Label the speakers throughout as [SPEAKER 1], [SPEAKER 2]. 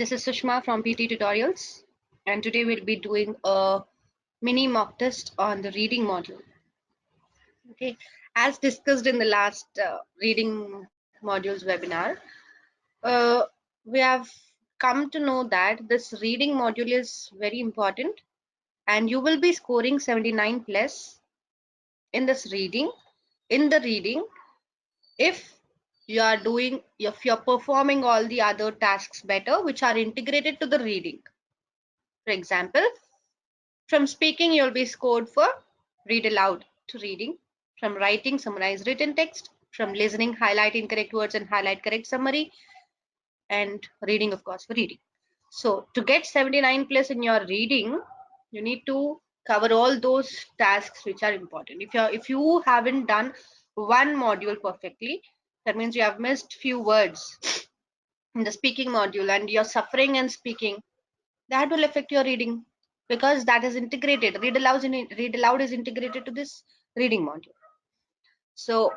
[SPEAKER 1] This is Sushma from PTE Tutorials, and today we'll be doing a mini mock test on the reading module. Okay, as discussed in the last reading modules webinar, uh, we have come to know that this reading module is very important, and you will be scoring 79 plus in this reading. In the reading, if if you're performing all the other tasks better, which are integrated to the reading. For example, from speaking, you'll be scored for read aloud to reading. From writing, summarize written text. From listening, highlight incorrect words and highlight correct summary. And reading, of course, for reading. So to get 79 plus in your reading, you need to cover all those tasks which are important. If you haven't done one module perfectly, that means you have missed few words in the speaking module and you're suffering and speaking, that will affect your reading because that is integrated. Read aloud is integrated to this reading module. So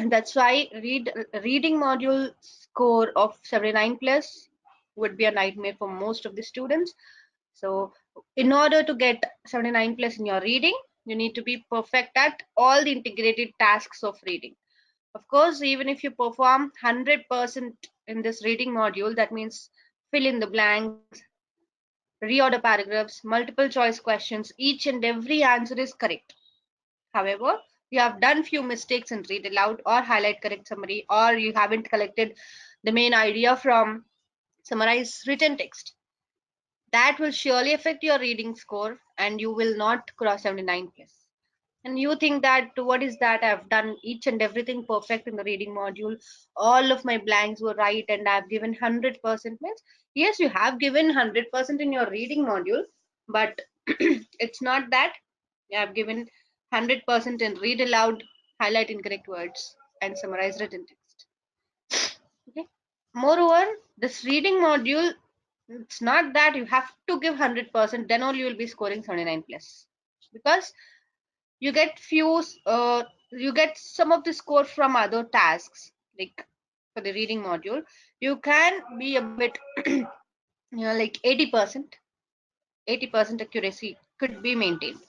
[SPEAKER 1] that's why reading module score of 79 plus would be a nightmare for most of the students. So in order to get 79 plus in your reading, you need to be perfect at all the integrated tasks of reading. Of course, even if you perform 100% in this reading module, that means fill in the blanks, reorder paragraphs, multiple choice questions, each and every answer is correct. However, you have done few mistakes in read aloud or highlight correct summary, or you haven't collected the main idea from summarize written text. That will surely affect your reading score and you will not cross 79 plus. And you think that what is that? I've done each and everything perfect in the reading module. All of my blanks were right and I've given 100% means yes, you have given 100% in your reading module, but it's not that you have given 100% in read aloud, highlight incorrect words, and summarize written text. Okay. Moreover, this reading module, it's not that you have to give 100%, then only you will be scoring 79 plus. Because you get some of the score from other tasks, like for the reading module, you can be a bit, like 80% accuracy could be maintained.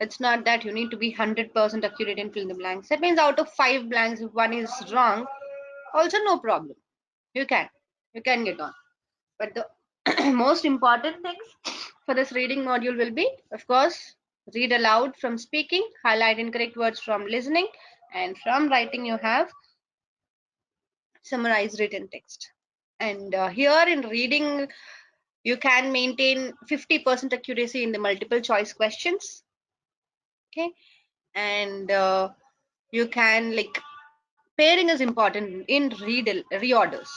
[SPEAKER 1] It's not that you need to be 100% accurate in fill in the blanks. That means out of 5 blanks, if one is wrong, also no problem. You can, you can get on. But the most important things for this reading module will be, of course, read aloud from speaking, highlight incorrect words from listening, and from writing you have summarize written text. And here in reading, you can maintain 50% accuracy in the multiple choice questions. Okay, and you can, like, pairing is important in reorders.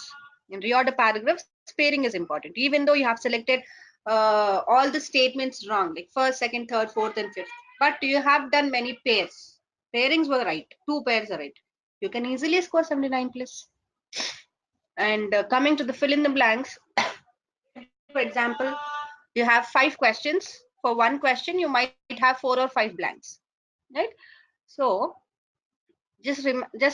[SPEAKER 1] In reorder paragraphs, pairing is important. Even though you have selected all the statements wrong, like first, second, third, fourth, and fifth, but you have done many pairs. Pairings were right. 2 pairs are right. You can easily score 79 plus. And coming to the fill in the blanks, for example, you have 5 questions. For one question, you might have 4 or 5 blanks, right? So just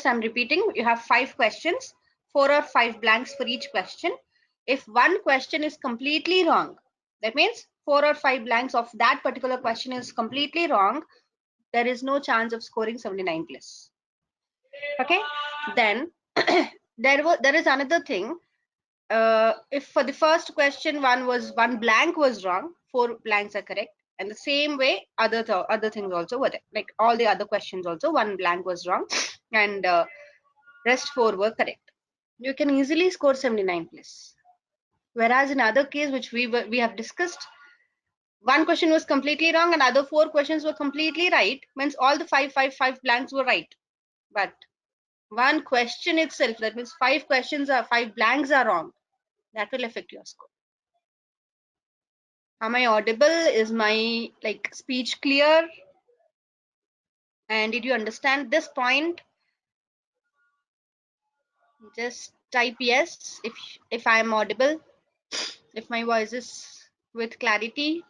[SPEAKER 1] I'm repeating, you have 5 questions, 4 or 5 blanks for each question. If one question is completely wrong, that means 4 or 5 blanks of that particular question is completely wrong, there is no chance of scoring 79 plus. Okay, then there is another thing. If for the first question one blank was wrong, 4 blanks are correct, and the same way other things also were there, like all the other questions also one blank was wrong and rest 4 were correct, you can easily score 79 plus. Whereas in other case which we have discussed, one question was completely wrong and other 4 questions were completely right, means all the five blanks were right, but one question itself, that means 5 blanks are wrong, that will affect your score. Am I audible? Is my, like, speech clear? And did you understand this point? Just type yes if I am audible, if my voice is with clarity.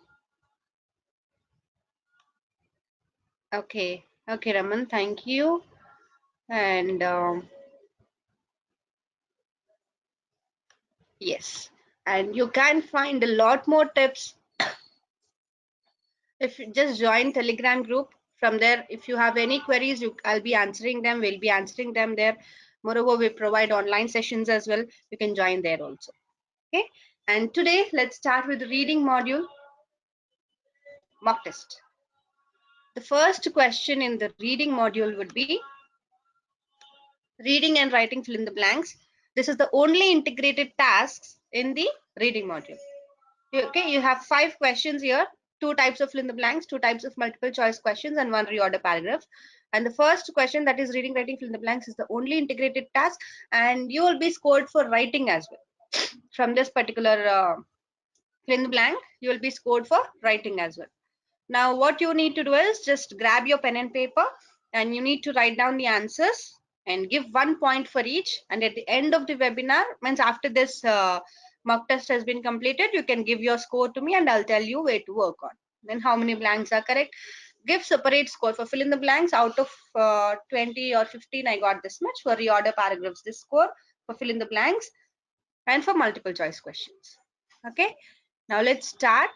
[SPEAKER 1] Okay, okay, Raman, thank you. And yes, and you can find a lot more tips if you just join Telegram group. From there, if you have any queries, I'll be answering them. We'll be answering them there. Moreover, we provide online sessions as well. You can join there also. Okay. And today, let's start with the reading module mock test. The first question in the reading module would be reading and writing fill in the blanks. This is the only integrated tasks in the reading module. Okay, you have 5 questions here, 2 types of fill in the blanks, 2 types of multiple choice questions, and 1 reorder paragraph. And the first question, that is reading, writing, fill in the blanks, is the only integrated task, and you will be scored for writing as well. From this particular fill in the blank, you will be scored for writing as well. Now, what you need to do is just grab your pen and paper, and you need to write down the answers and give 1 point for each. And at the end of the webinar, means after this mock test has been completed, you can give your score to me and I'll tell you where to work on. Then how many blanks are correct. Give separate score for fill in the blanks. Out of 20 or 15, I got this much. For reorder paragraphs, this score. For fill in the blanks, and for multiple choice questions. Okay, now let's start.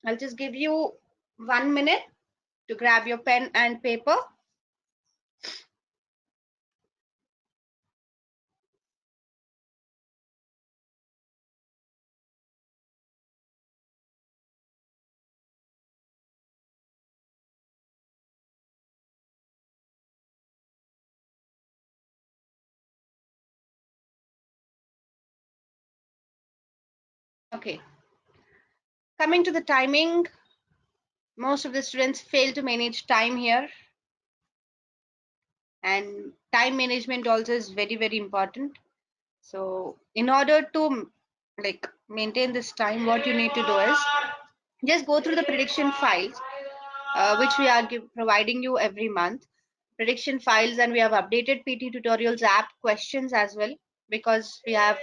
[SPEAKER 1] I'll just give you 1 minute to grab your pen and paper. Okay, coming to the timing, most of the students fail to manage time here, and time management also is very, very important. So in order to like maintain this time, what you need to do is just go through the prediction files, which we are providing you every month. Prediction files, and we have updated PT Tutorials app questions as well, because we have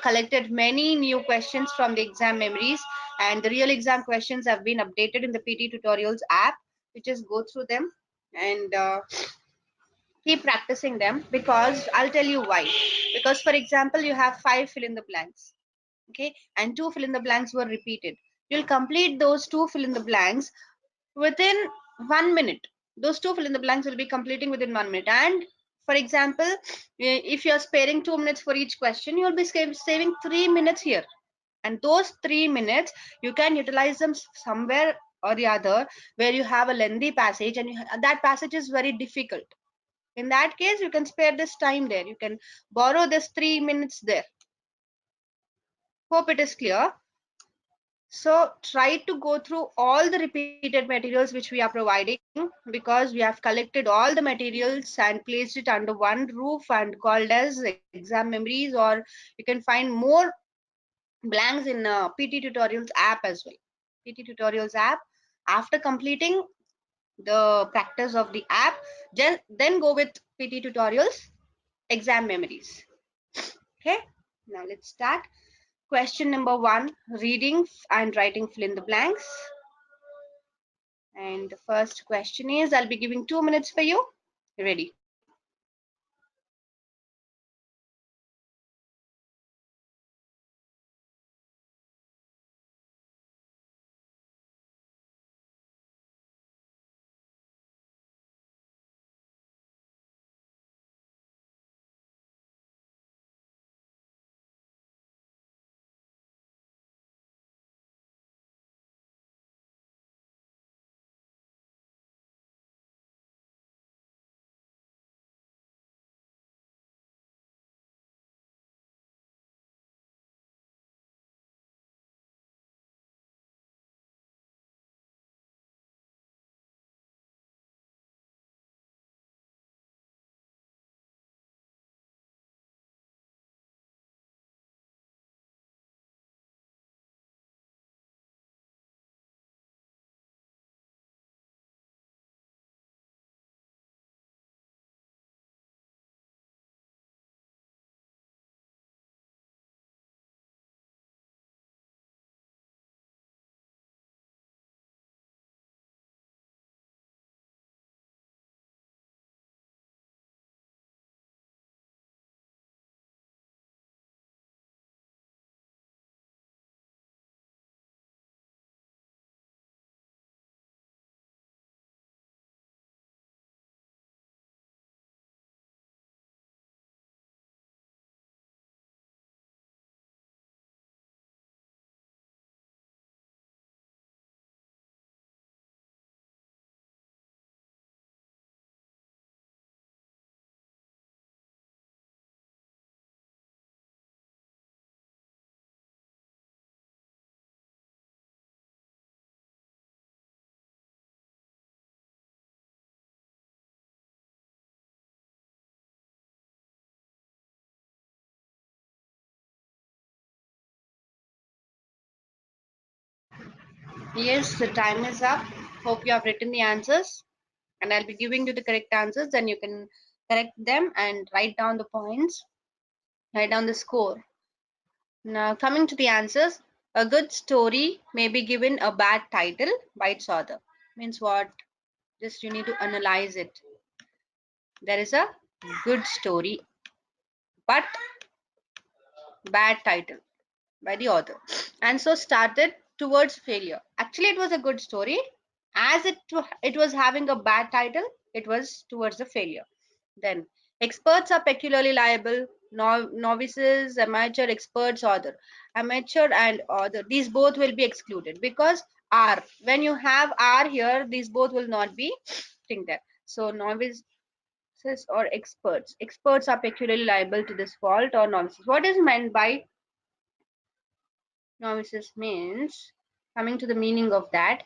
[SPEAKER 1] collected many new questions from the exam memories, and the real exam questions have been updated in the PT Tutorials app. You just go through them and keep practicing them, because I'll tell you why. Because for example, you have 5 fill in the blanks, okay, and 2 fill in the blanks were repeated. You'll complete those 2 fill in the blanks within 1 minute. Those 2 fill in the blanks will be completing within 1 minute. And for example, if you're sparing 2 minutes for each question, you'll be saving 3 minutes here. And those 3 minutes, you can utilize them somewhere or the other where you have a lengthy passage, and that passage is very difficult. In that case, you can spare this time there. You can borrow this 3 minutes there. Hope it is clear. So try to go through all the repeated materials which we are providing, because we have collected all the materials and placed it under one roof and called as exam memories, or you can find more blanks in PT Tutorials app as well. PT Tutorials app, after completing the practice of the app, then go with PT Tutorials exam memories. Okay, now let's start. Question number 1, reading and writing fill in the blanks. And the first question is, I'll be giving 2 minutes for you. Ready? Yes, the time is up. Hope you have written the answers, and I'll be giving you the correct answers. Then you can correct them and write down the points, write down the score. Now, coming to the answers, a good story may be given a bad title by its author. Means what? Just you need to analyze it. There is a good story, but bad title by the author, and so started towards failure. Actually, it was a good story. As it was having a bad title, it was towards the failure. Then, experts are peculiarly liable. Novices, amateur, experts, author. Amateur and author, these both will be excluded because are, when you have are here, these both will not be thing there. So novices or experts. Experts are peculiarly liable to this fault, or novices. What is meant by novices? Means, coming to the meaning of that,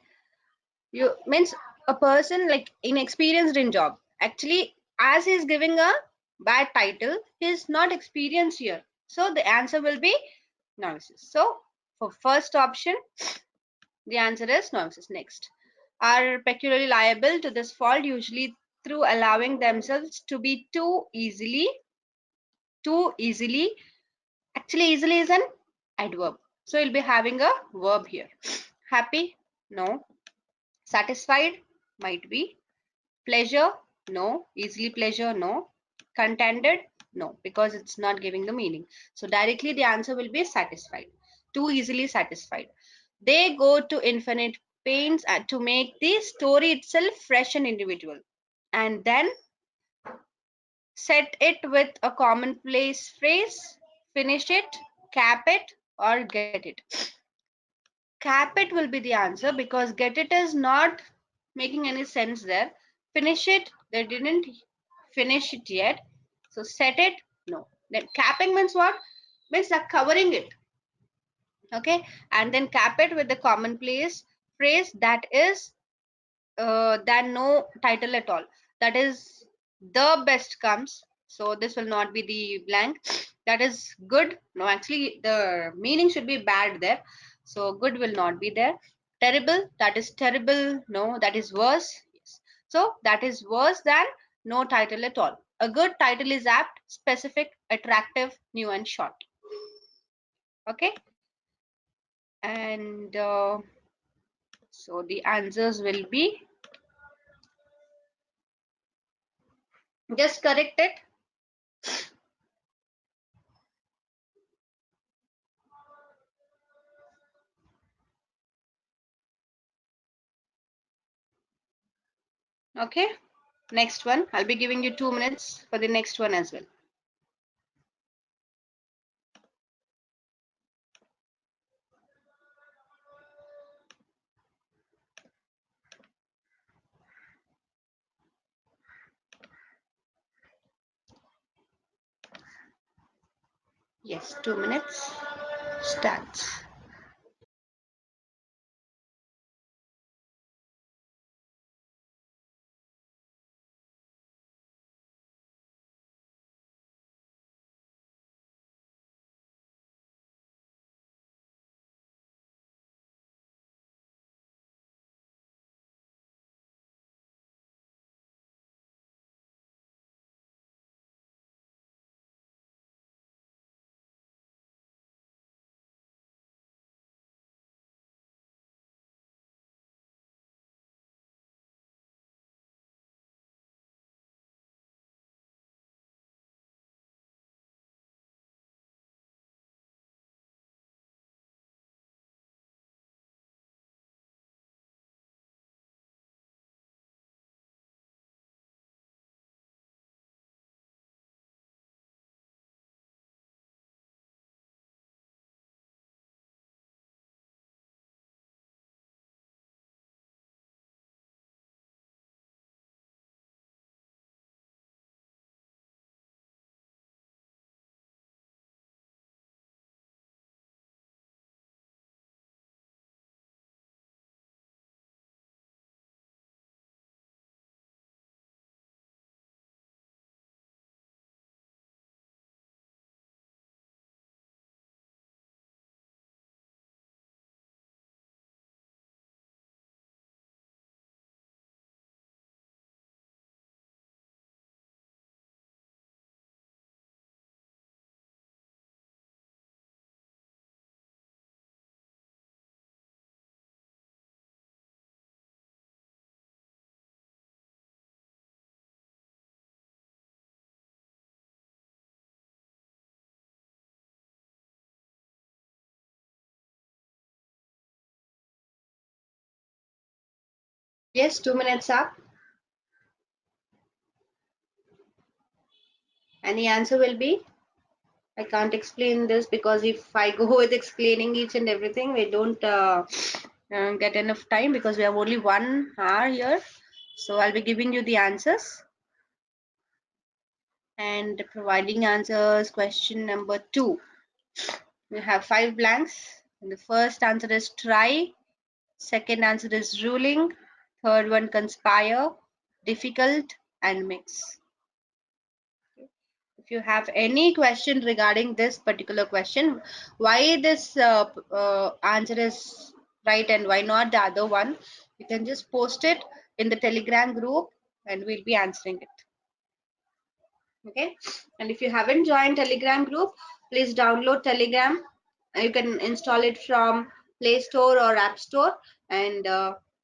[SPEAKER 1] you means a person like inexperienced in job. Actually, as he's giving a bad title, he's not experienced here, so the answer will be novices. So for first option, the answer is novices. Next, are peculiarly liable to this fault usually through allowing themselves to be too easily. Actually, easily is an adverb, so you'll be having a verb here. Happy? No. Satisfied? Might be. Pleasure? No. Easily pleasure? No. Contented? No, because it's not giving the meaning. So directly the answer will be satisfied. Too easily satisfied. They go to infinite pains to make the story itself fresh and individual, and then set it with a commonplace phrase, finish it, cap it, or get it. Cap it will be the answer because get it is not making any sense there. Finish it, they didn't finish it yet. So set it, no. Then capping means what? Means they're covering it. Okay, and then cap it with the commonplace phrase that is than no title at all. That is the best comes. So this will not be the blank. That is good. No, actually the meaning should be bad there. So good will not be there. Terrible. That is terrible. No, that is worse. Yes. So that is worse than no title at all. A good title is apt, specific, attractive, new, and short. Okay. And so the answers will be, just correct it. Okay. Next one. I'll be giving you 2 minutes for the next one as well. Yes, 2 minutes. Starts. Yes, 2 minutes up. And the answer will be, I can't explain this because if I go with explaining each and everything, we don't get enough time because we have only 1 hour here. So I'll be giving you the answers and providing answers. Question number 2. We have 5 blanks. And the first answer is try. Second answer is ruling. Third one, conspire, difficult, and mix. If you have any question regarding this particular question, why this answer is right and why not the other one, you can just post it in the Telegram group and we'll be answering it. Okay, and if you haven't joined Telegram group, please download Telegram. You can install it from Play Store or App Store, and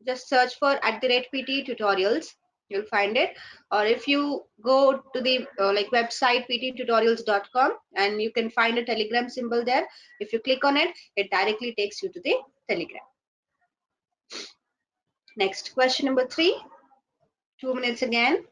[SPEAKER 1] just search for @PTE Tutorials. You'll find it. Or if you go to the like website pttutorials.com, and you can find a Telegram symbol there. If you click on it, it directly takes you to the Telegram. Next, question number 3. 2 minutes again.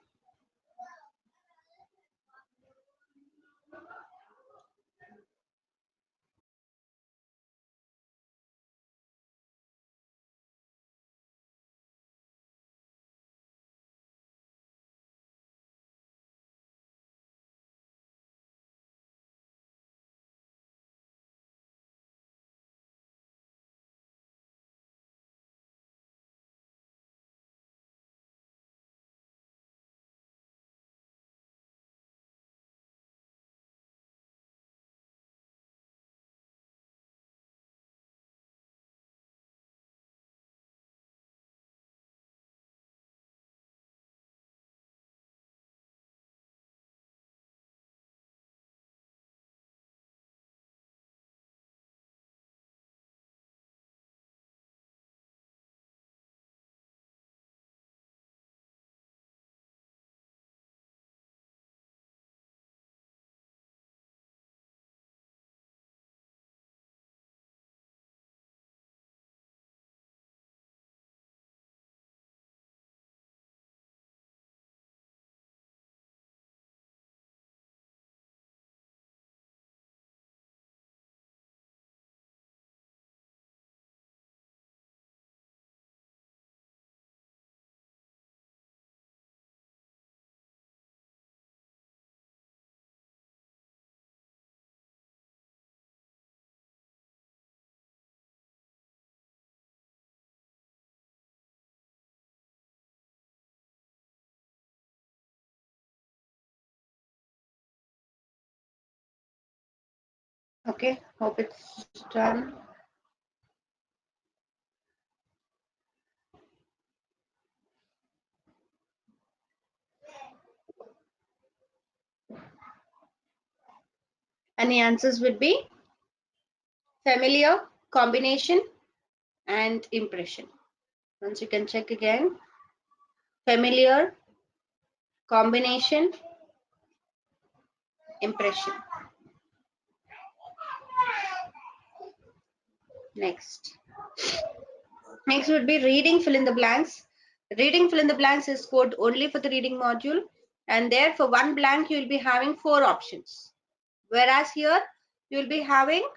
[SPEAKER 1] Okay, hope it's done. And the answers would be familiar, combination, and impression. Once you can check again, familiar, combination, impression. Next. Next would be reading fill in the blanks. Reading fill in the blanks is code only for the reading module, and there for one blank you will be having 4 options. Whereas here you will be having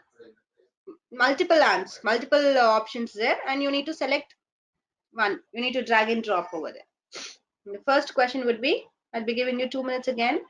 [SPEAKER 1] multiple options there, and you need to select one. You need to drag and drop over there. And the first question would be, I'll be giving you 2 minutes again.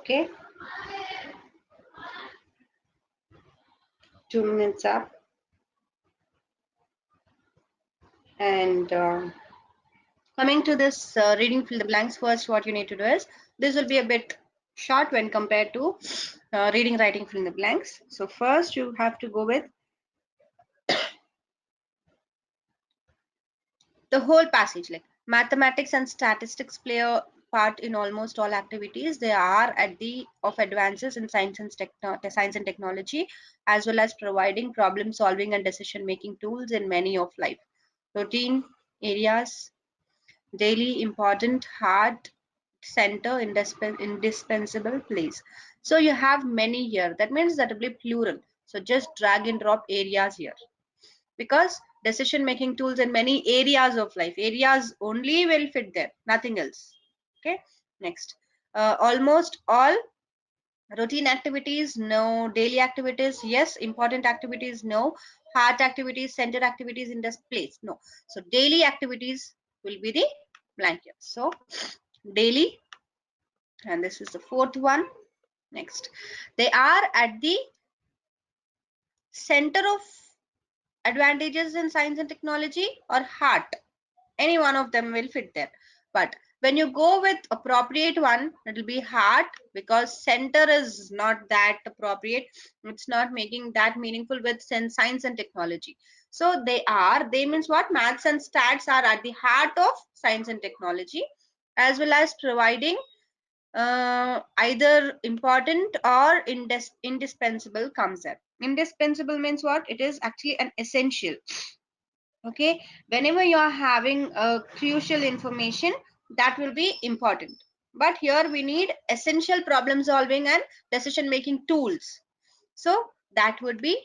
[SPEAKER 1] Okay, 2 minutes up. And coming to this reading fill the blanks first, what you need to do is this will be a bit short when compared to reading writing fill in the blanks. So first you have to go with the whole passage. Like mathematics and statistics play a part in almost all activities. They are at the of advances in science and technology, as well as providing problem solving and decision making tools in many of life routine areas, daily important heart center indispensable place. So you have many here, that means that will be plural. So just drag and drop areas here, because decision making tools in many areas of life, areas only will fit there, nothing else. Okay, next, almost all routine activities, no. Daily activities, yes. Important activities, no. Heart activities, center activities in this place, no. So daily activities will be the blank here. So daily, and this is the fourth one. Next, they are at the center of advantages in science and technology, or heart, any one of them will fit there. But when you go with appropriate one, it will be heart, because center is not that appropriate, it's not making that meaningful with science and technology. So they means what, maths and stats are at the heart of science and technology, as well as providing either important or indispensable comes there. Indispensable means what, it is actually an essential. Okay, whenever you are having a crucial information, that will be important. But here we need essential problem solving and decision making tools. So that would be,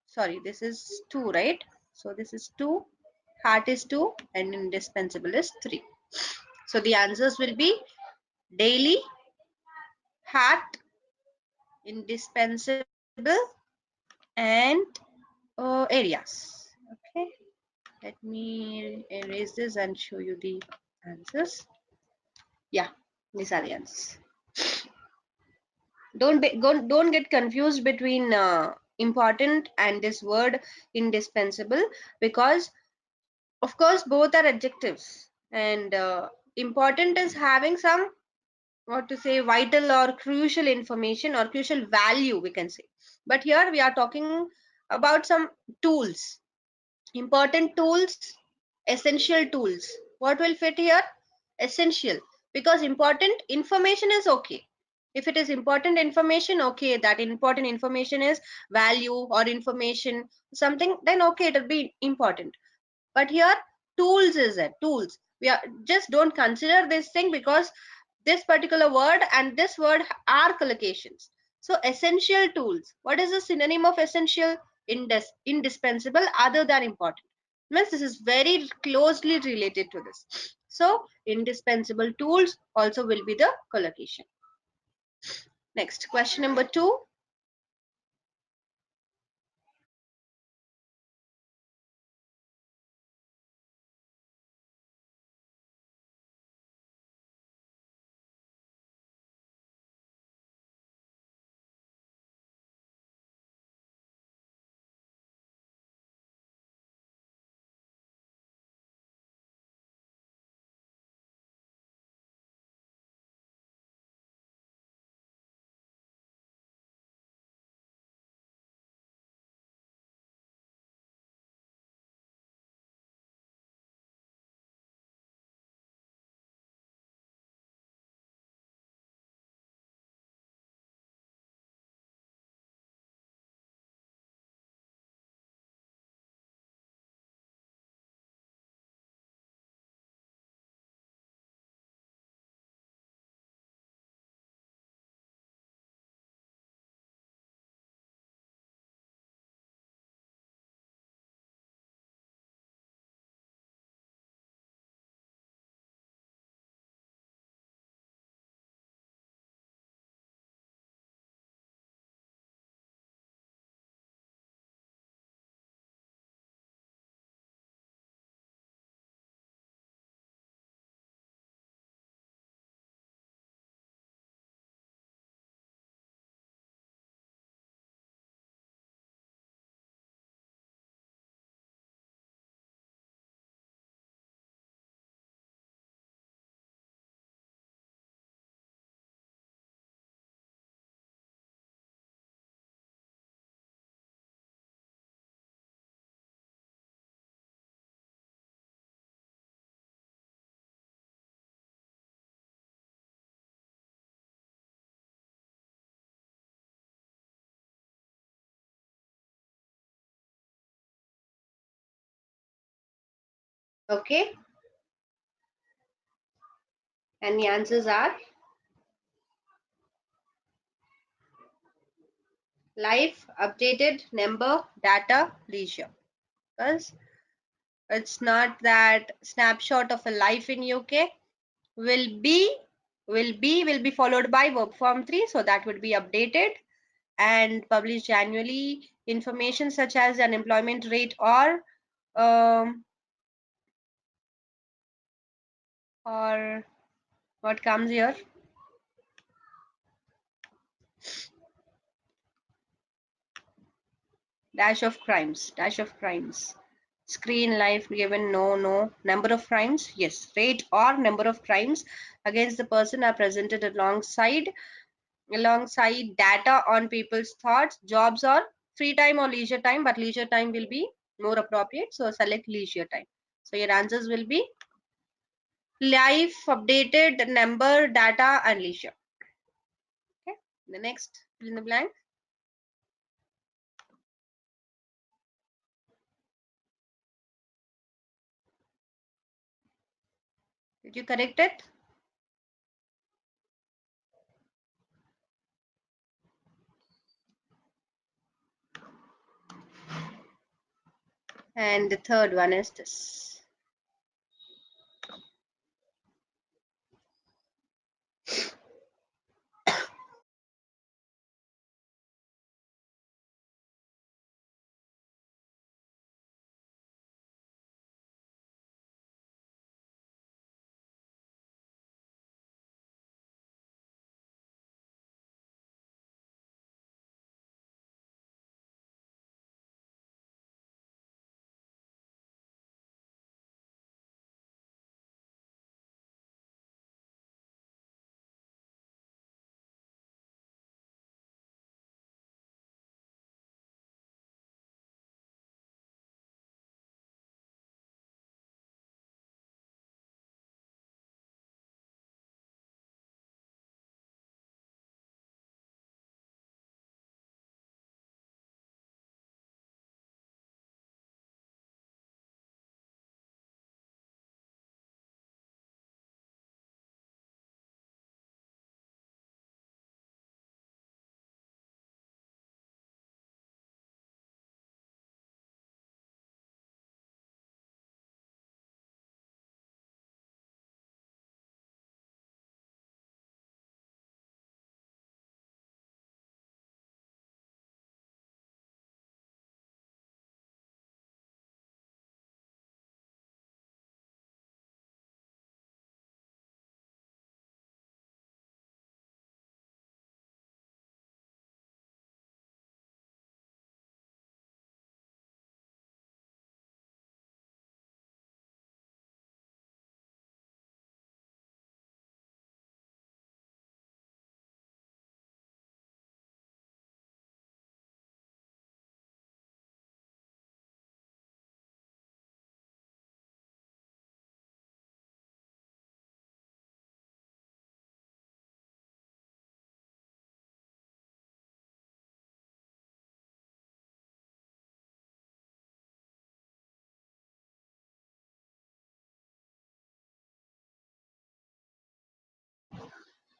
[SPEAKER 1] sorry, this is 2, right? So this is 2, heart is 2, and indispensable is 3. So the answers will be daily, heart, indispensable, and areas. Okay, let me erase this and show you the answers. Yeah, these are the answers. Don't get confused between important and this word indispensable, because of course both are adjectives, and important is having some, what to say, vital or crucial information or crucial value, we can say. But here we are talking about some tools, important tools, essential tools. What will fit here? Essential, because important information is okay. If it is important information, okay, that important information is value or information something, then okay, it will be important. But here tools is it, tools, we are just don't consider this thing, because this particular word and this word are collocations. So essential tools, what is the synonym of essential? Indispensable other than important, means this is very closely related to this. So indispensable tools also will be the collocation. Next, question number 2. Okay, and the answers are life, updated, number, data, leisure. Because it's not that snapshot of a life in UK will be will be followed by verb form 3, so that would be updated and published annually. Information such as unemployment rate um, or what comes here, dash of crimes, screen life given, no, number of crimes, yes, rate or number of crimes against the person are presented alongside data on people's thoughts, jobs, or free time or leisure time, but leisure time will be more appropriate, so select leisure time. So your answers will be life, updated, number, data, and leisure. Okay, the next fill in the blank. Did you correct it? And the third one is this.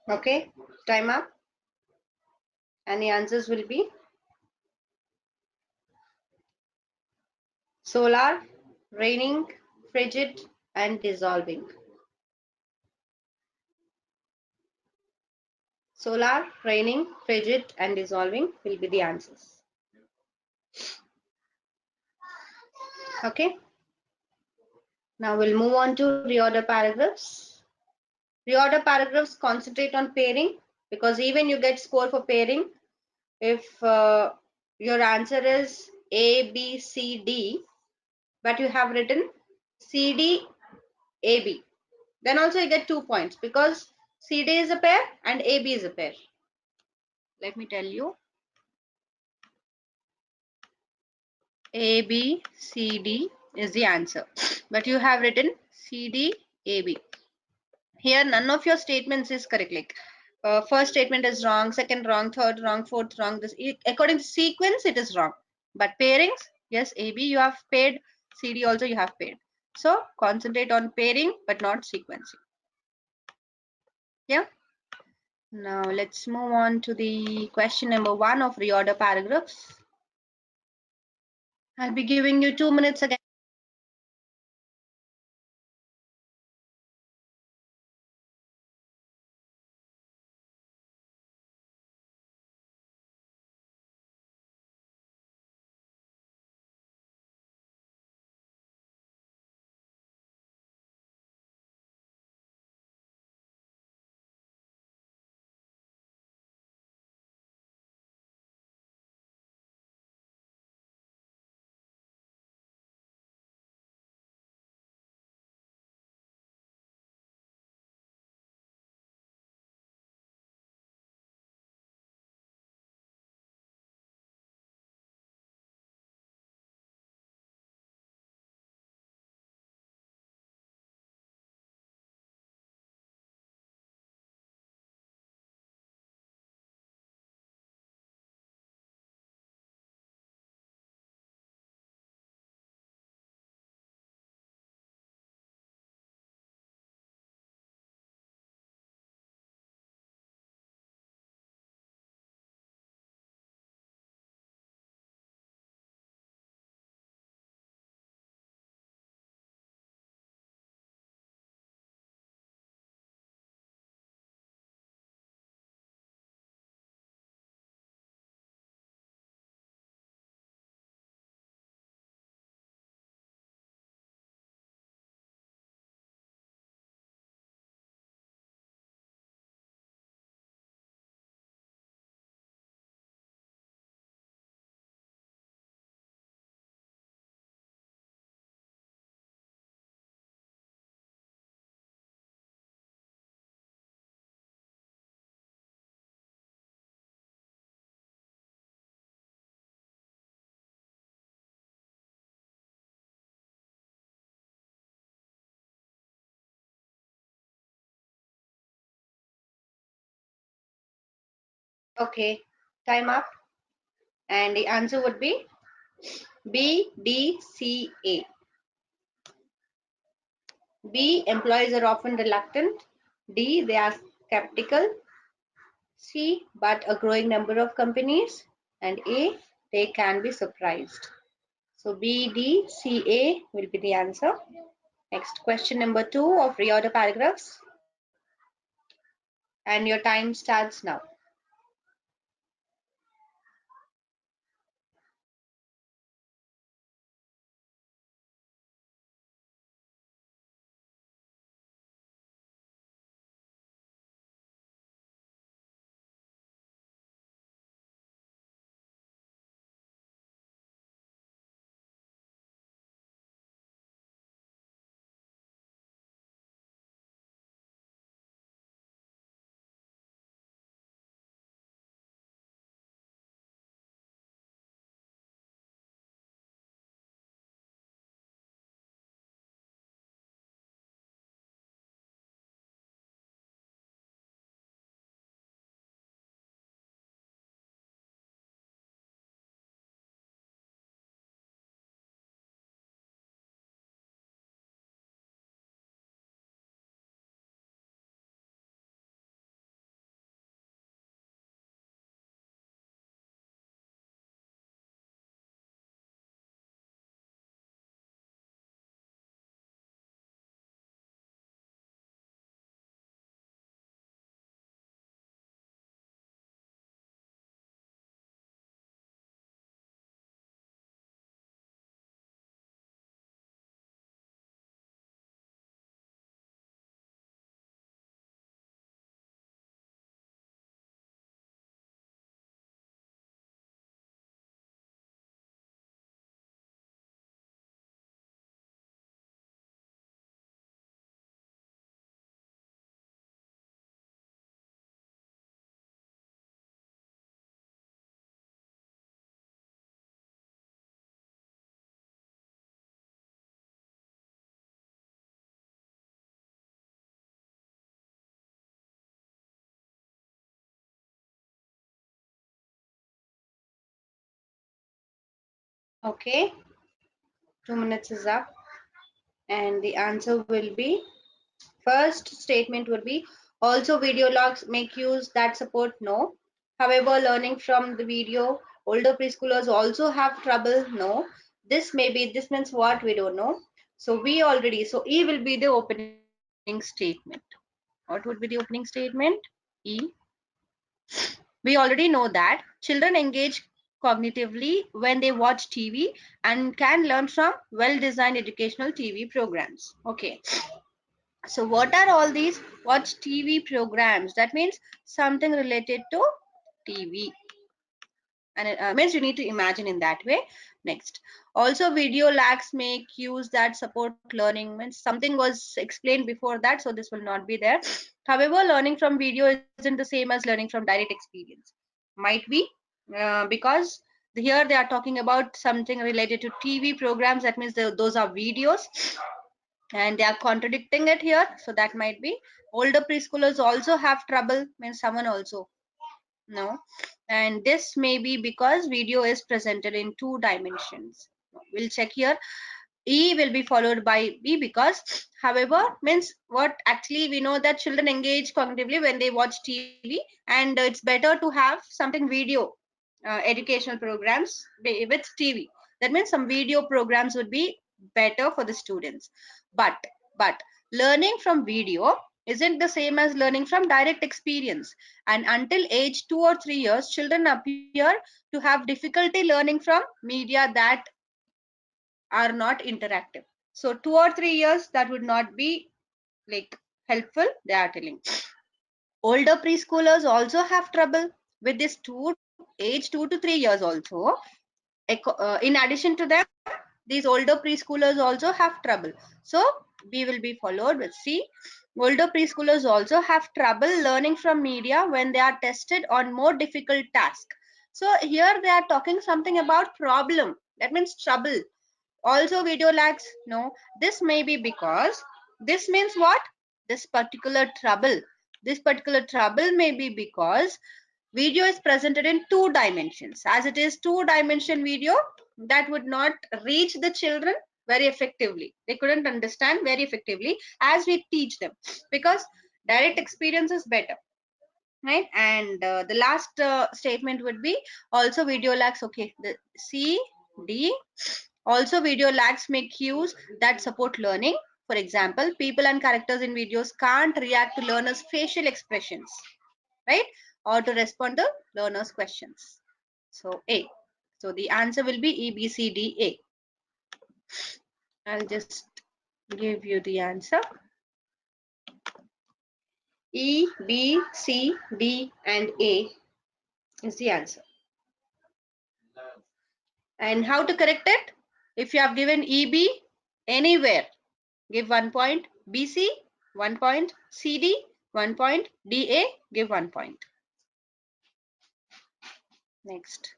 [SPEAKER 1] Okay, time up. And the answers will be solar, raining, frigid, and dissolving. Solar, raining, frigid, and dissolving will be the answers. Okay, now we'll move on to reorder paragraphs. Reorder paragraphs concentrate on pairing, because even you get score for pairing if your answer is A, B, C, D, but you have written C, D, A, B. Then also you get 2 points because C, D is a pair and A, B is a pair. Let me tell you. A, B, C, D is the answer. But you have written C, D, A, B. Here none of your statements is correct. Like first statement is wrong, second wrong, third wrong, fourth wrong. This according to sequence it is wrong. But pairings, yes, A, B you have paired, C, D also you have paired. So concentrate on pairing but not sequencing. Yeah. Now let's move on to the question number 1 of reorder paragraphs. I'll be giving you 2 minutes again. Okay, time up. And the answer would be B, D, C, A. B, employees are often reluctant. D, they are skeptical. C, but a growing number of companies. And A, they can be surprised. So B, D, C, A will be the answer. Next, question number 2 of reorder paragraphs. And your time starts now. Okay, 2 minutes is up. And the answer will be, first statement would be, also video logs make use that support, no. However, learning from the video, older preschoolers also have trouble, no. This may be, this means what, we don't know. So we already, so E will be the opening statement. What would be the opening statement? E. We already know that children engage cognitively when they watch TV and can learn from well designed educational TV programs. Okay. So what are all these? Watch TV programs. That means something related to TV. And it means you need to imagine in that way. Next, also video lags make use that support learning, means something was explained before that, so this will not be there. However, learning from video isn't the same as learning from direct experience. Might be because here they are talking about something related to TV programs. That means those are videos, and they are contradicting it here, so that might be. Older preschoolers also have trouble, means someone also, no. And this may be because video is presented in two dimensions. We'll check here. E will be followed by B because, however, means what, actually we know that children engage cognitively when they watch TV, and it's better to have something video, educational programs with TV. That means some video programs would be better for the students. But learning from video isn't the same as learning from direct experience. And until age 2 or 3 years, children appear to have difficulty learning from media that are not interactive. So 2 or 3 years, that would not be like helpful, they are telling. Older preschoolers also have trouble with this age 2 to 3 years also. In addition to them, these older preschoolers also have trouble. So B will be followed with C. Older preschoolers also have trouble learning from media when they are tested on more difficult tasks. So here they are talking something about problem. That means trouble. Also video lags, no. This may be because, this means what, this particular trouble may be because video is presented in two dimensions. As it is two dimension video, that would not reach the children very effectively. They couldn't understand very effectively as we teach them, because direct experience is better, right? And the last statement would be, also video lags. Okay, the C, D. Also video lags make cues that support learning. For example, people and characters in videos can't react to learners facial expressions, right? Or to respond to learners questions. So A. So the answer will be E, B, C, D, A. I'll just give you the answer. E, B, C, D and A is the answer. And how to correct it? If you have given EB anywhere, give 1 point. BC 1 point. CD 1 point. DA give 1 point. Next,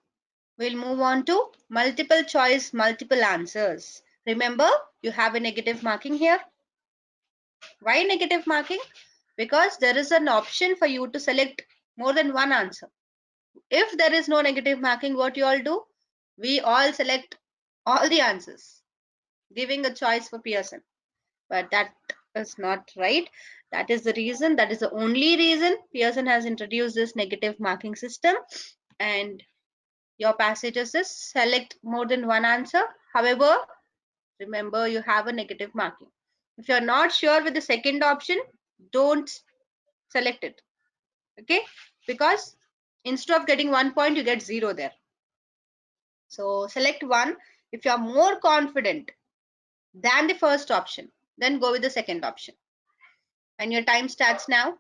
[SPEAKER 1] we'll move on to multiple choice, multiple answers. Remember, you have a negative marking here. Why negative marking? Because there is an option for you to select more than one answer. If there is no negative marking, what you all do? We all select all the answers, giving a choice for Pearson. But that is not right. That is the reason, that is the only reason Pearson has introduced this negative marking system. And your passage is this: select more than one answer. However, remember, you have a negative marking. If you are not sure with the second option, don't select it. Okay, because instead of getting 1 point, you get 0 there. So select one. If you are more confident than the first option, then go with the second option. And your time starts now.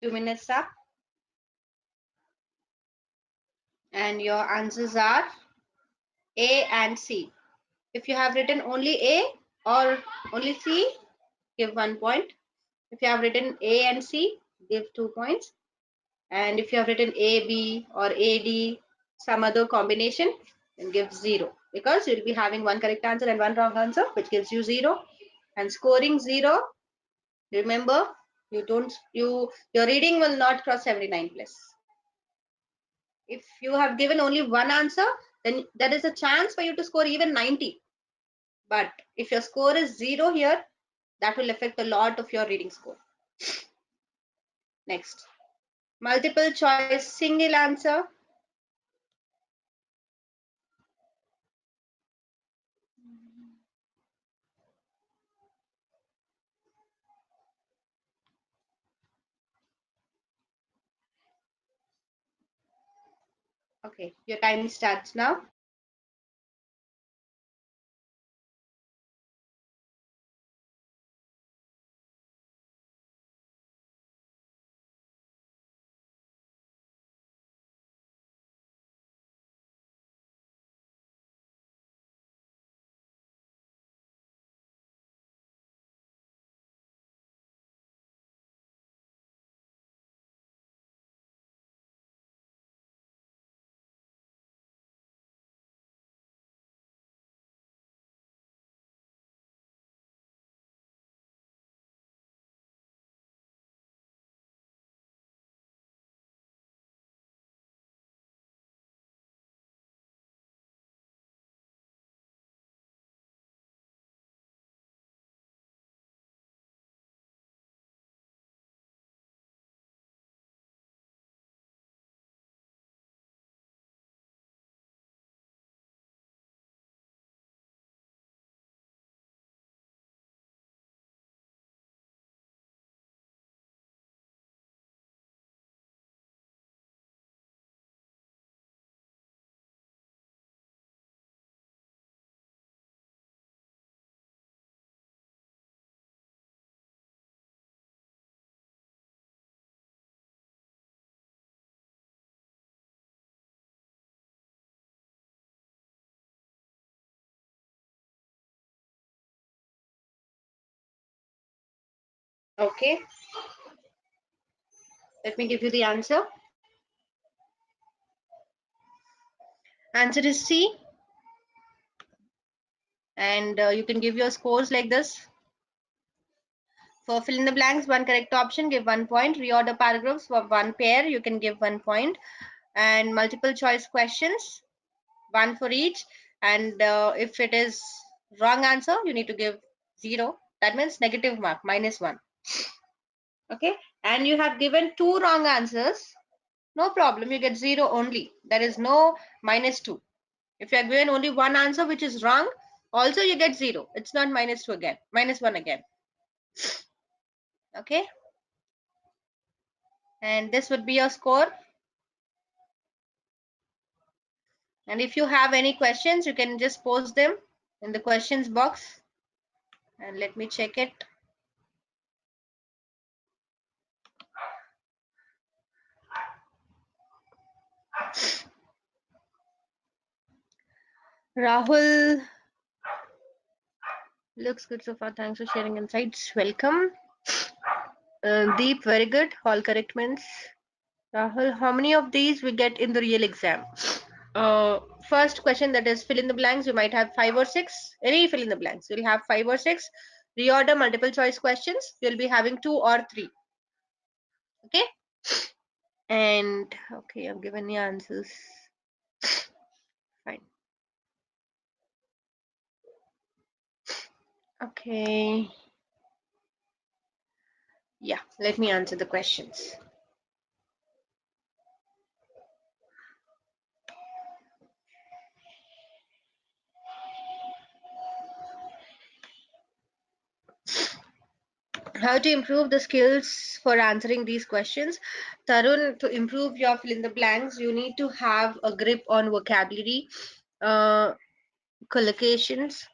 [SPEAKER 1] 2 minutes up. And your answers are A and C. If you have written only A or only C, give 1 point. If you have written A and C, give 2 points. And if you have written AB or AD, some other combination, then give 0. Because you'll be having one correct answer and one wrong answer, which gives you 0. And scoring 0, remember, your reading will not cross 79 plus. If you have given only one answer, then there is a chance for you to score even 90. But if your score is 0 here, that will affect a lot of your reading score. Next, multiple choice single answer. Okay, your time starts now. Okay, let me give you the answer. Answer is C. And you can give your scores like this. For fill in the blanks, one correct option, give 1 point. Reorder paragraphs for one pair, you can give 1 point. And multiple choice questions, one for each. And if it is wrong answer, you need to give 0. That means negative mark, -1. Okay. And you have given 2 wrong answers. No problem, you get 0 only. There is no -2. If you are given only one answer which is wrong, also you get 0. It's not -2 again, -1 again. Okay. And this would be your score. And if you have any questions, you can just post them in the questions box. And let me check it. Rahul, looks good so far. Thanks for sharing insights. Welcome. Deep, very good. All correct means. Rahul, how many of these we get in the real exam? First question, that is fill in the blanks. You might have 5 or 6. Any fill in the blanks. You'll have 5 or 6. Reorder multiple choice questions. You'll be having 2 or 3. Okay. And okay, I've given the answers. Fine. Okay. Yeah, let me answer the questions. How to improve the skills for answering these questions? Tarun, to improve your fill in the blanks, you need to have a grip on vocabulary, uh, collocations.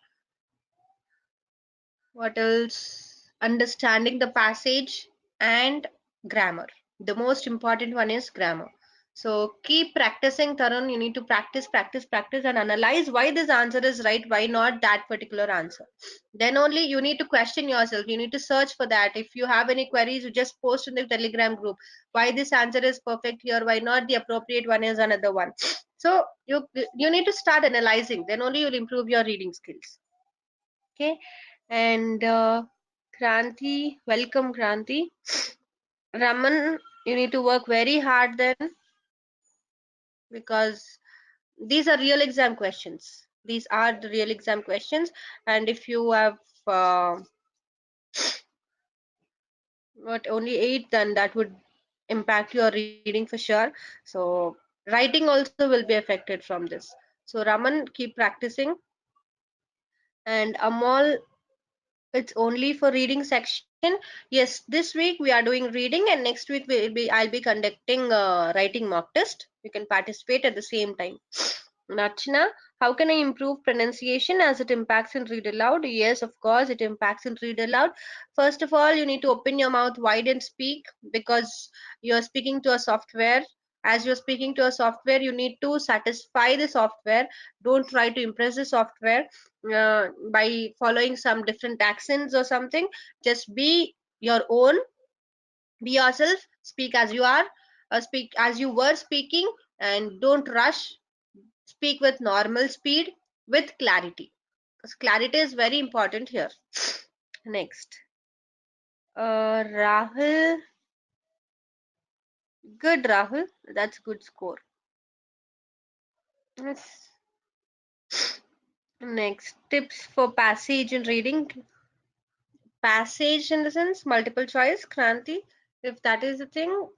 [SPEAKER 1] What else? Understanding the passage and grammar. The most important one is grammar. So keep practicing, Tarun. You need to practice and analyze why this answer is right, why not that particular answer. Then only you need to question yourself, you need to search for that. If you have any queries, you just post in the Telegram group, why this answer is perfect here, why not the appropriate one is another one. So you need to start analyzing, then only you'll improve your reading skills. Okay. And Kranti, welcome Kranti. Raman, you need to work very hard then, because these are real exam questions. These are the real exam questions, and if you have what only 8, then that would impact your reading for sure. So writing also will be affected from this. So Raman, keep practicing. And Amol, it's only for reading section. Yes, this week we are doing reading, and next week I'll be conducting writing mock test. You can participate at the same time. Nachna, how can I improve pronunciation as it impacts in read aloud? Yes, of course, it impacts in read aloud. First of all, you need to open your mouth wide and speak, because you're speaking to a software. As you're speaking to a software, you need to satisfy the software. Don't try to impress the software by following some different accents or something. Just be your own, be yourself, speak as you are, speak as you were speaking, and don't rush. Speak with normal speed, with clarity, because clarity is very important here. Next, Rahul. Good, Rahul. That's good score. Yes. Next, tips for passage and reading. Passage in the sense multiple choice, Kranti. If that is the thing,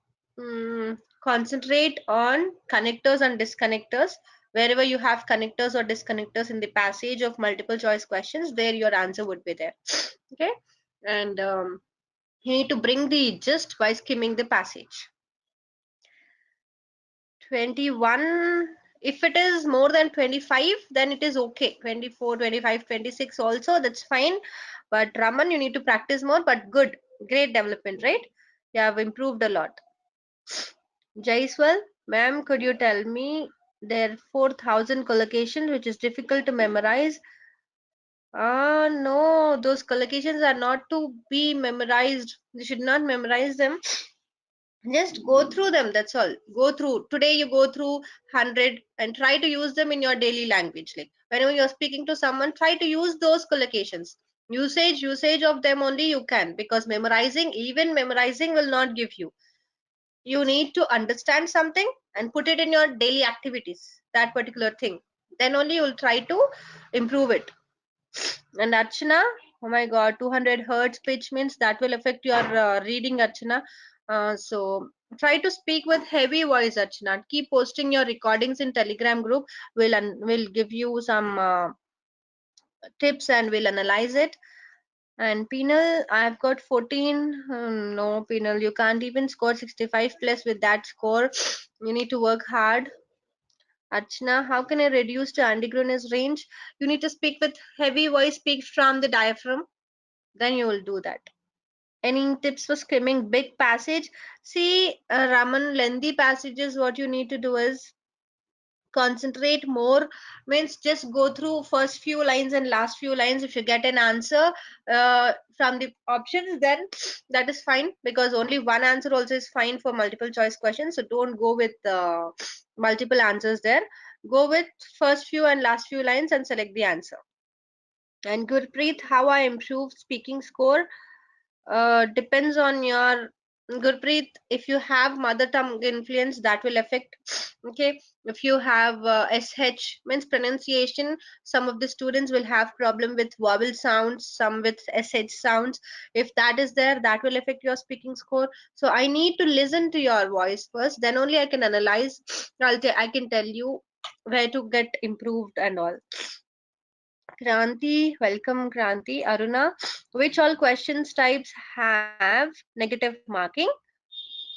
[SPEAKER 1] concentrate on connectors and disconnectors. Wherever you have connectors or disconnectors in the passage of multiple choice questions, there your answer would be there. Okay. And you need to bring the gist by skimming the passage. 21, if it is more than 25, then it is okay. 24, 25, 26 also, that's fine. But Raman, you need to practice more, but good, great development, right? You have improved a lot. Jaiswal, ma'am, could you tell me there are 4,000 collocations which is difficult to memorize? No, those collocations are not to be memorized. You should not memorize them. Just go through them, that's all. Go through, today you go through 100 and try to use them in your daily language. Like whenever you're speaking to someone, try to use those collocations. Usage of them only you can, because memorizing, even memorizing will not give you. You need to understand something and put it in your daily activities, that particular thing. Then only you will try to improve it. And Archana, oh my god, 200 hertz pitch means that will affect your reading, Archana. So try to speak with heavy voice, Archana. Keep posting your recordings in Telegram group. We'll give you some tips and we'll analyze it. And Penal, I've got 14. No, Penal, you can't even score 65 plus with that score. You need to work hard. Archana, how can I reduce the antigonus range? You need to speak with heavy voice, speak from the diaphragm. Then you will do that. Any tips for skimming big passage? See, Raman, lengthy passages, what you need to do is concentrate more, means just go through first few lines and last few lines. If you get an answer from the options, then that is fine, because only one answer also is fine for multiple choice questions. So don't go with multiple answers there. Go with first few and last few lines and select the answer. And Gurpreet, how I improve speaking score? Depends on your Gurpreet. If you have mother tongue influence, that will affect. Okay, if you have sh means pronunciation, some of the students will have problem with vowel sounds, some with sh sounds. If that is there, that will affect your speaking score. So I need to listen to your voice first, then only I can analyze. I can tell you where to get improved and all. Kranti, welcome Kranti. Aruna, which all questions types have negative marking?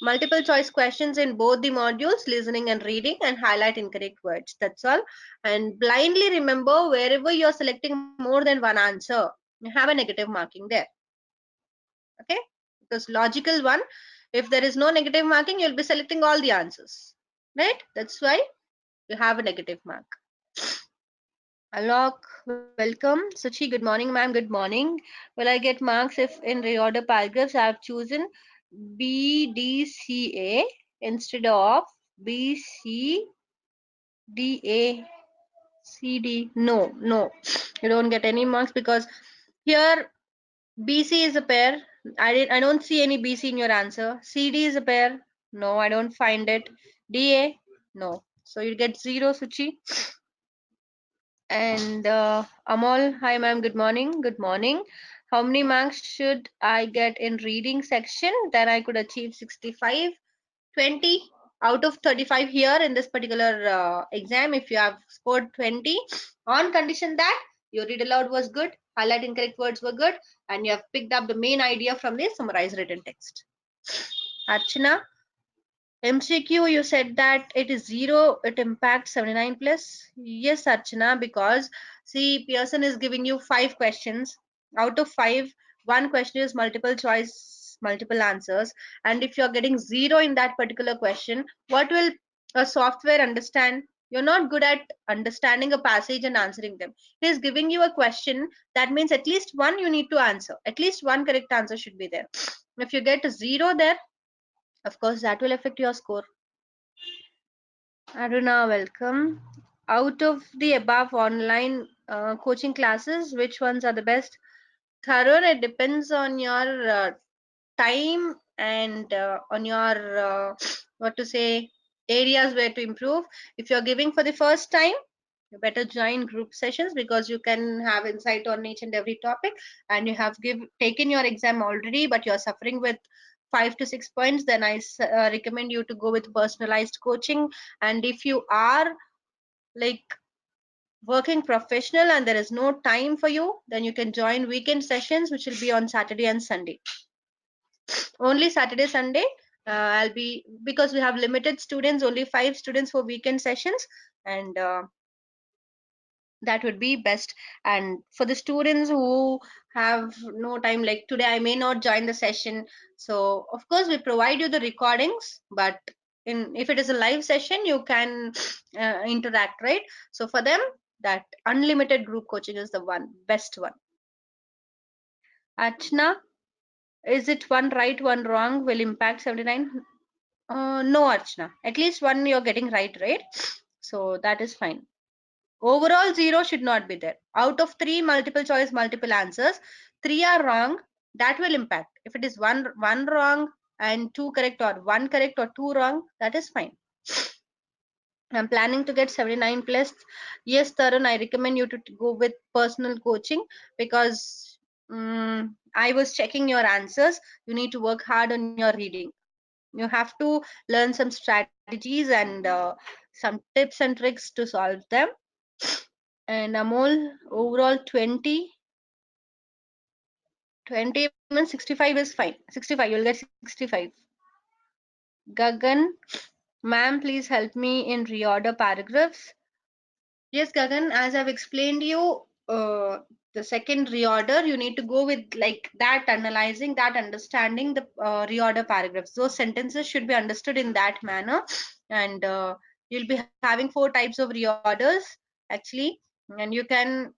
[SPEAKER 1] Multiple choice questions in both the modules, listening and reading, and highlight incorrect words. That's all. And blindly remember, wherever you're selecting more than one answer, you have a negative marking there. Okay? Because logical one, If there is no negative marking, you'll be selecting all the answers, right? That's why you have a negative mark. Alok, welcome. Suchi, good morning, ma'am. Good morning. Will I get marks if in reorder paragraphs I have chosen B, D, C, A instead of B, C, D, A, C, D? No, no. You don't get any marks because here BC is a pair. I don't see any BC in your answer. CD is a pair. No, I don't find it. DA, no. So you get 0, Suchi. And Amol, hi ma'am, good morning. Good morning. How many marks should I get in reading section? Then I could achieve 65, 20 out of 35 here in this particular exam. If you have scored 20, on condition that your read aloud was good, highlight incorrect words were good, and you have picked up the main idea from the summarized written text. Archana, MCQ, you said that it is 0, it impacts 79 plus. Yes, Archana, because see, Pearson is giving you 5 questions. Out of 5, one question is multiple choice, multiple answers. And if you're getting 0 in that particular question, what will a software understand? You're not good at understanding a passage and answering them. It is giving you a question. That means at least one you need to answer. At least one correct answer should be there. If you get a 0 there, of course, that will affect your score. Aruna, welcome. Out of the above online coaching classes, which ones are the best? Thorough, it depends on your time and on your what to say areas where to improve. If you're giving for the first time, you better join group sessions because you can have insight on each and every topic, and you have taken your exam already but you're suffering with 5 to 6 points, then I recommend you to go with personalized coaching. And if you are like working professional and there is no time for you, then you can join weekend sessions which will be on Saturday and Sunday. Only Saturday, Sunday. I'll be, because we have limited students, only 5 students for weekend sessions, and that would be best. And for the students who have no time, like today I may not join the session, so of course we provide you the recordings, but in if it is a live session you can interact, right? So for them, that unlimited group coaching is the one best one. Achna, is it one right one wrong will impact 79? No, Archana, at least one you're getting right, so that is fine. Overall, 0 should not be there. Out of 3 multiple choice, multiple answers, 3 are wrong. That will impact. If it is one wrong and 2 correct, or 1 correct or 2 wrong, that is fine. I'm planning to get 79 plus. Yes, Tarun, I recommend you to go with personal coaching because I was checking your answers. You need to work hard on your reading. You have to learn some strategies and some tips and tricks to solve them. And Amol, overall 20. 20 means 65 is fine. 65, you'll get 65. Gagan, ma'am, please help me in reorder paragraphs. Yes, Gagan, as I've explained you, the second reorder, you need to go with like that, analyzing that, understanding the reorder paragraphs. Those sentences should be understood in that manner. And you'll be having 4 types of reorders actually, and you can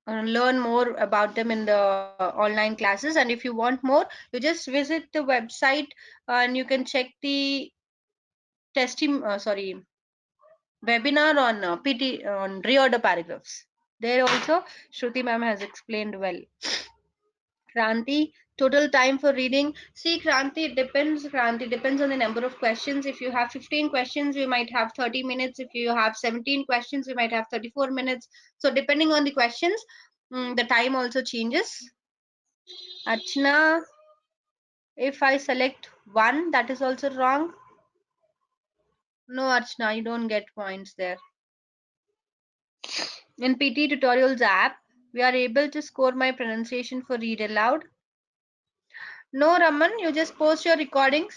[SPEAKER 1] learn more about them in the online classes. And if you want more, you just visit the website and you can check the sorry, webinar on PT on reorder paragraphs. There also Shruti ma'am has explained well. Kranti, total time for reading. See, Kranti, it depends. Kranti depends on the number of questions. If you have 15 questions, you might have 30 minutes. If you have 17 questions, you might have 34 minutes. So depending on the questions, the time also changes. Archana, if I select one, that is also wrong. No, Archana, you don't get points there. In PT Tutorials app, we are able to score my pronunciation for read aloud. No, Raman, you just post your recordings.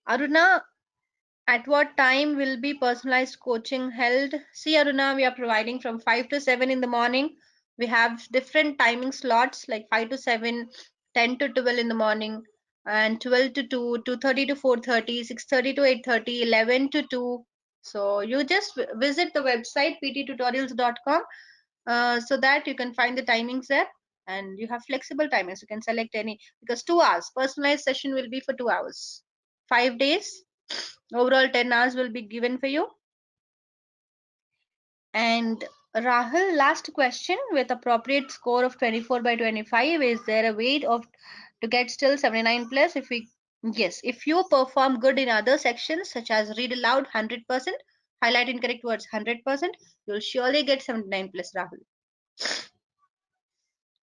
[SPEAKER 1] Aruna, at what time will be personalized coaching held? See, Aruna, we are providing from 5 to 7 in the morning. We have different timing slots like 5 to 7, 10 to 12 in the morning, and 12 to 2, 2:30 to 4:30, 6:30 to 8:30, 11 to 2. So you just visit the website pttutorials.com, so that you can find the timings there, and you have flexible timings. You can select any, because 2 hours personalized session will be for 2 hours, 5 days. Overall 10 hours will be given for you. And Rahul, last question, with appropriate score of 24 by 25, is there a way of to get still 79 plus? If we Yes, if you perform good in other sections such as read aloud 100%, highlight incorrect words 100%, you'll surely get 79 plus, Rahul.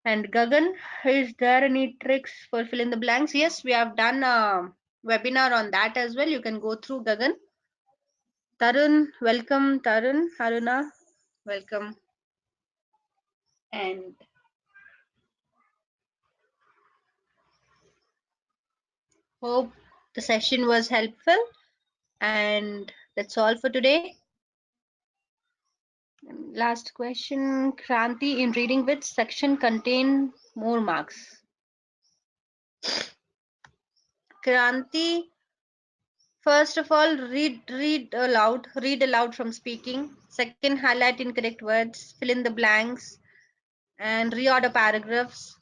[SPEAKER 1] And Gagan, is there any tricks for fill in the blanks? Yes, we have done a webinar on that as well. You can go through, Gagan. Tarun, welcome. Tarun, Haruna, welcome. And hope the session was helpful. And that's all for today. Last question, Kranti, in reading which section contain more marks? Kranti, first of all, read aloud from speaking. Second, highlight incorrect words, fill in the blanks, and reorder paragraphs,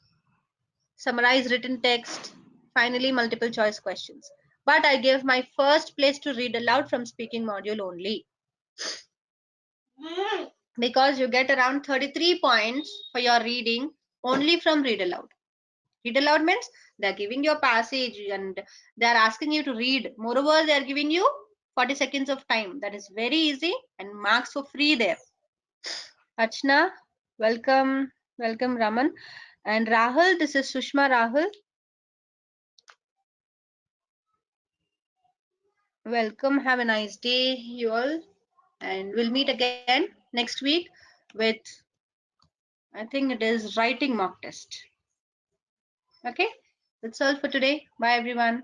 [SPEAKER 1] summarize written text, finally multiple choice questions. But I gave my first place to read aloud from speaking module only, because you get around 33 points for your reading only from read aloud. Read aloud means they're giving you a passage and they're asking you to read. Moreover, they're giving you 40 seconds of time. That is very easy and marks for free there. Archana, welcome. Welcome, Raman. And Rahul, this is Sushma Rahul. Welcome. Have a nice day, you all. And we'll meet again next week with, I think it is writing mock test. Okay, that's all for today. Bye, everyone.